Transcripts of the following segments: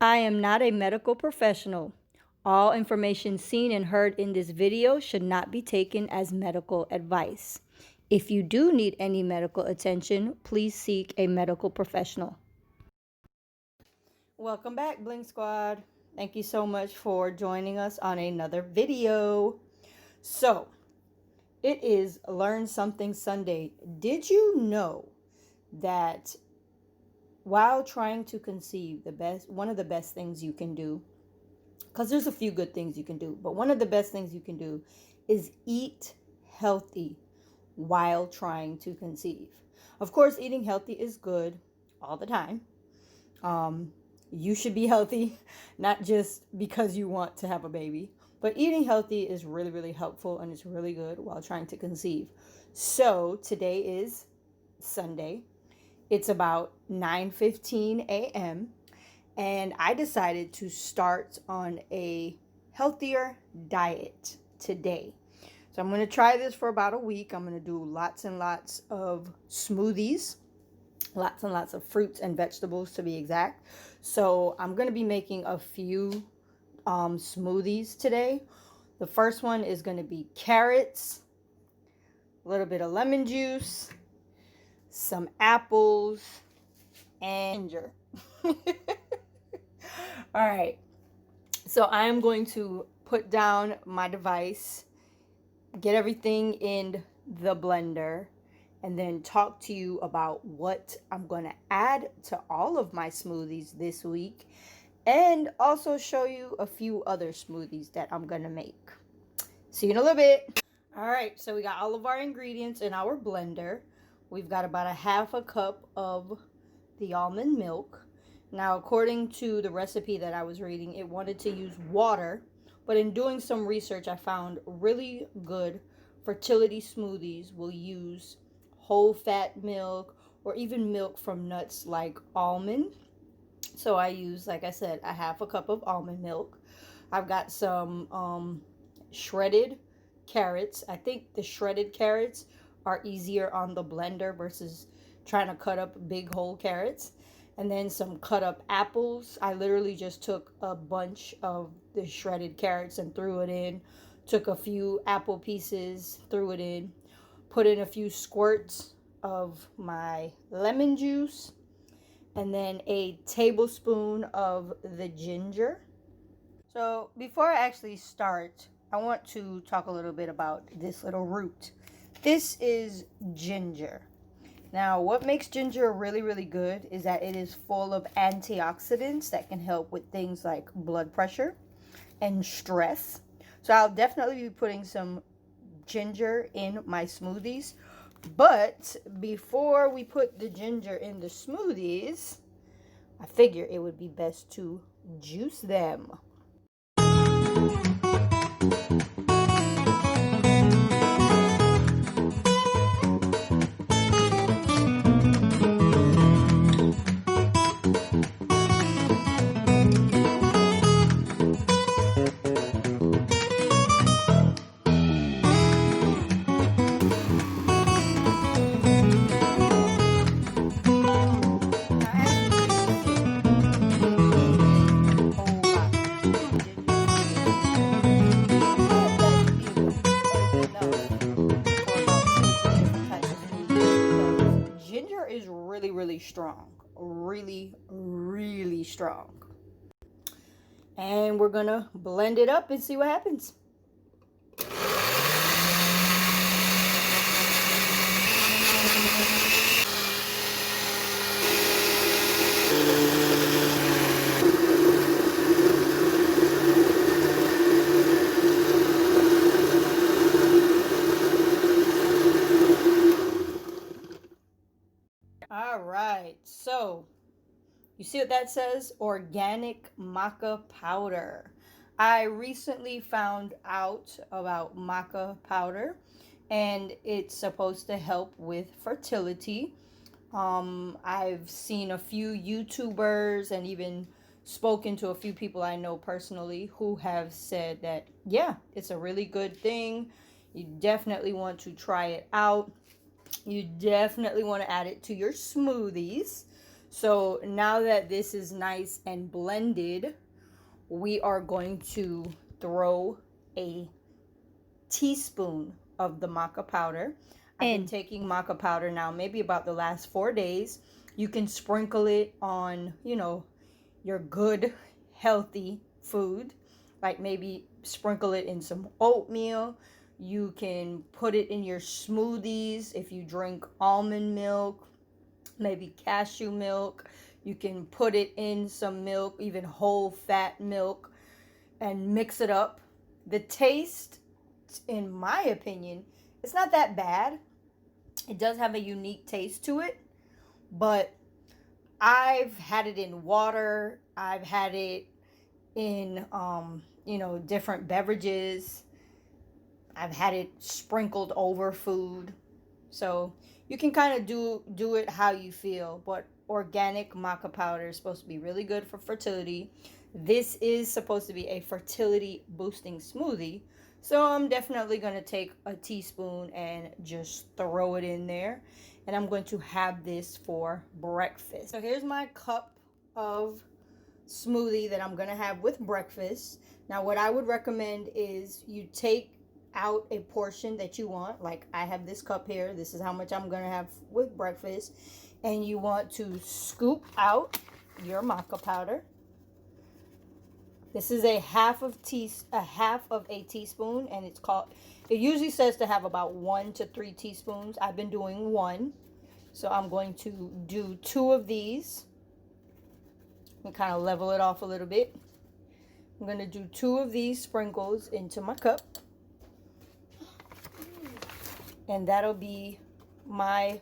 I am not a medical professional. All information seen and heard in this video should not be taken as medical advice. If you do need any medical attention, please seek a medical professional. Welcome back, Bling Squad. Thank you so much for joining us on another video. So, it is Learn Something Sunday. Did you know that while trying to conceive, one of the best things you can do, because there's a few good things you can do, but one of the best things you can do is eat healthy while trying to conceive. Of course, eating healthy is good all the time. You should be healthy, not just because you want to have a baby, but eating healthy is really, really helpful, and it's really good while trying to conceive. So today is Sunday. It's about 9:15 a.m. and I decided to start on a healthier diet today. So I'm going to try this for about a week. I'm going to do lots and lots of smoothies, lots and lots of fruits and vegetables to be exact. So I'm going to be making a few smoothies today. The first one is going to be carrots, a little bit of lemon juice, some apples, and ginger. All right, so I am going to put down my device, get everything in the blender, and then talk to you about what I'm going to add to all of my smoothies this week, and also show you a few other smoothies that I'm going to make. See you in a little bit. All right, so we got all of our ingredients in our blender. We've got about a half a cup of the almond milk. Now, according to the recipe that I was reading, it wanted to use water, but in doing some research, I found really good fertility smoothies will use whole fat milk or even milk from nuts like almond. So I use, like I said, a half a cup of almond milk. I've got some shredded carrots. I think the shredded carrots are easier on the blender versus trying to cut up big whole carrots. And then some cut up apples. I literally just took a bunch of the shredded carrots and threw it in. Took a few apple pieces, threw it in. Put in a few squirts of my lemon juice. And then a tablespoon of the ginger. So before I actually start, I want to talk a little bit about this little root. This is ginger. Now, what makes ginger really, really good is that it is full of antioxidants that can help with things like blood pressure and stress. So I'll definitely be putting some ginger in my smoothies. But before we put the ginger in the smoothies, I figure it would be best to juice them. Really strong, really strong, and we're gonna blend it up and see what happens. All right, so you see what that says? Organic maca powder. I recently found out about maca powder, and it's supposed to help with fertility. I've seen a few YouTubers and even spoken to a few people I know personally who have said that, yeah, it's a really good thing. You definitely want to try it out. You definitely want to add it to your smoothies. So now that this is nice and blended, we are going to throw a teaspoon of the maca powder. I've been taking maca powder now maybe about the last 4 days. You can sprinkle it on, your good, healthy food. Like maybe sprinkle it in some oatmeal. You can put it in your smoothies if you drink almond milk, maybe cashew milk. You can put it in some milk, even whole fat milk, and mix it up. The taste, in my opinion, it's not that bad. It does have a unique taste to it, but I've had it in water. I've had it in different beverages. I've had it sprinkled over food. So you can kind of do it how you feel, but organic maca powder is supposed to be really good for fertility. This is supposed to be a fertility boosting smoothie. So I'm definitely going to take a teaspoon and just throw it in there. And I'm going to have this for breakfast. So here's my cup of smoothie that I'm going to have with breakfast. Now what I would recommend is you take out a portion that you want. Like I have this cup here. This is how much I'm going to have with breakfast. And you want to scoop out your maca powder. This is a half of a teaspoon, and it usually says to have about 1 to 3 teaspoons. I've been doing 1. So I'm going to do 2 of these and kind of level it off a little bit. I'm going to do 2 of these sprinkles into my cup. And that'll be my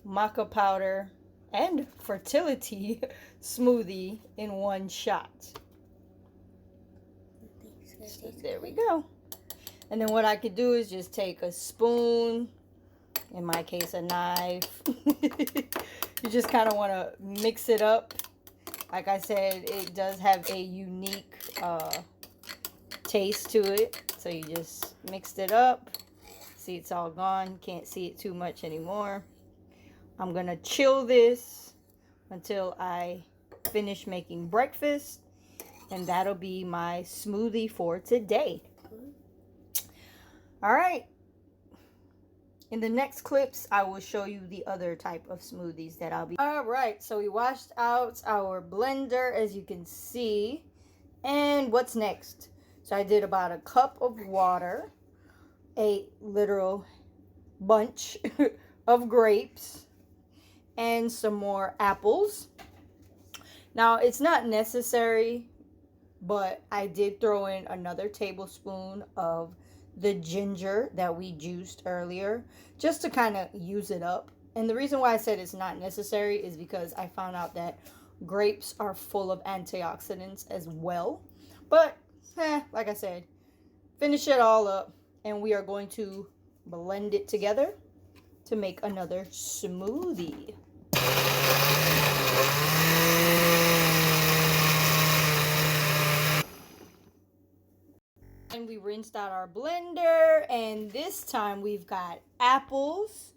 maca powder and fertility smoothie in one shot. So there we go. And then what I could do is just take a spoon, in my case a knife. You just kind of want to mix it up. Like I said, it does have a unique taste to it. So you just mixed it up. See, it's all gone. Can't see it too much anymore. I'm going to chill this until I finish making breakfast. And that'll be my smoothie for today. All right. In the next clips, I will show you the other type of smoothies that I'll be. All right. So we washed out our blender, as you can see. And what's next? So I did about a cup of water, a literal bunch of grapes, and some more apples. Now, it's not necessary, but I did throw in another tablespoon of the ginger that we juiced earlier, just to kind of use it up. And the reason why I said it's not necessary is because I found out that grapes are full of antioxidants as well. But, like I said, finish it all up, and we are going to blend it together to make another smoothie. And we rinsed out our blender, and this time we've got apples.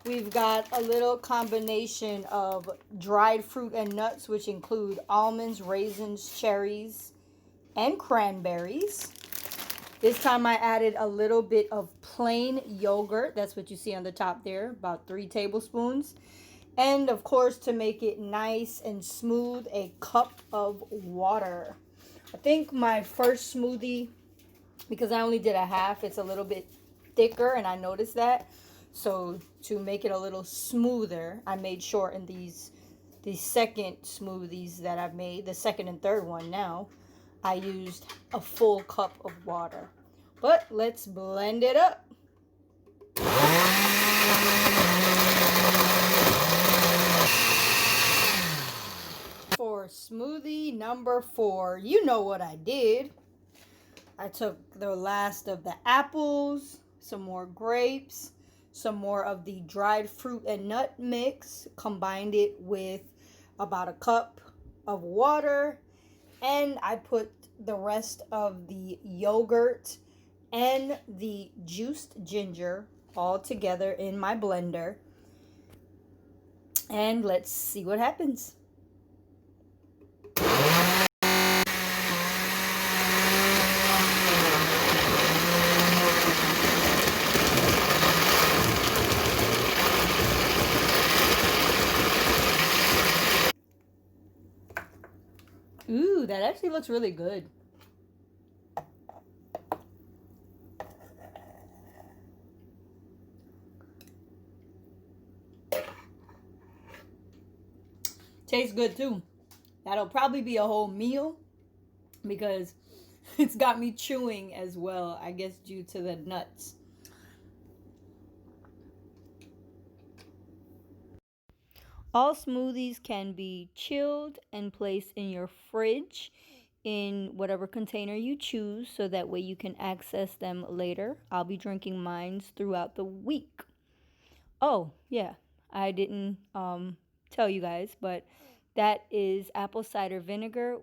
We've got a little combination of dried fruit and nuts, which include almonds, raisins, cherries, and cranberries. This time I added a little bit of plain yogurt. That's what you see on the top there, about 3 tablespoons. And of course, to make it nice and smooth, a cup of water. I think my first smoothie, because I only did a half, it's a little bit thicker, and I noticed that. So to make it a little smoother, I made sure in these second smoothies that I've made, the second and third one now, I used a full cup of water. But let's blend it up. For smoothie number 4, you know what I did. I took the last of the apples, some more grapes, some more of the dried fruit and nut mix, combined it with about a cup of water, and I put the rest of the yogurt and the juiced ginger all together in my blender. And let's see what happens. Ooh, that actually looks really good. Tastes good too. That'll probably be a whole meal because it's got me chewing as well, I guess due to the nuts. All smoothies can be chilled and placed in your fridge in whatever container you choose so that way you can access them later. I'll be drinking mines throughout the week. Oh, yeah. I didn't tell you guys, but that is apple cider vinegar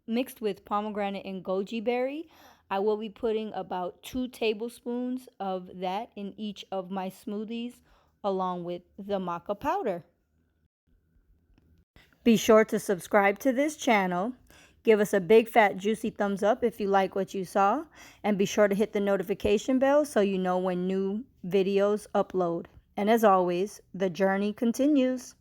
mixed with pomegranate and goji berry. I will be putting about 2 tablespoons of that in each of my smoothies along with the maca powder. Be sure to subscribe to this channel. Give us a big fat juicy thumbs up if you like what you saw. And be sure to hit the notification bell so you know when new videos upload. And as always, the journey continues.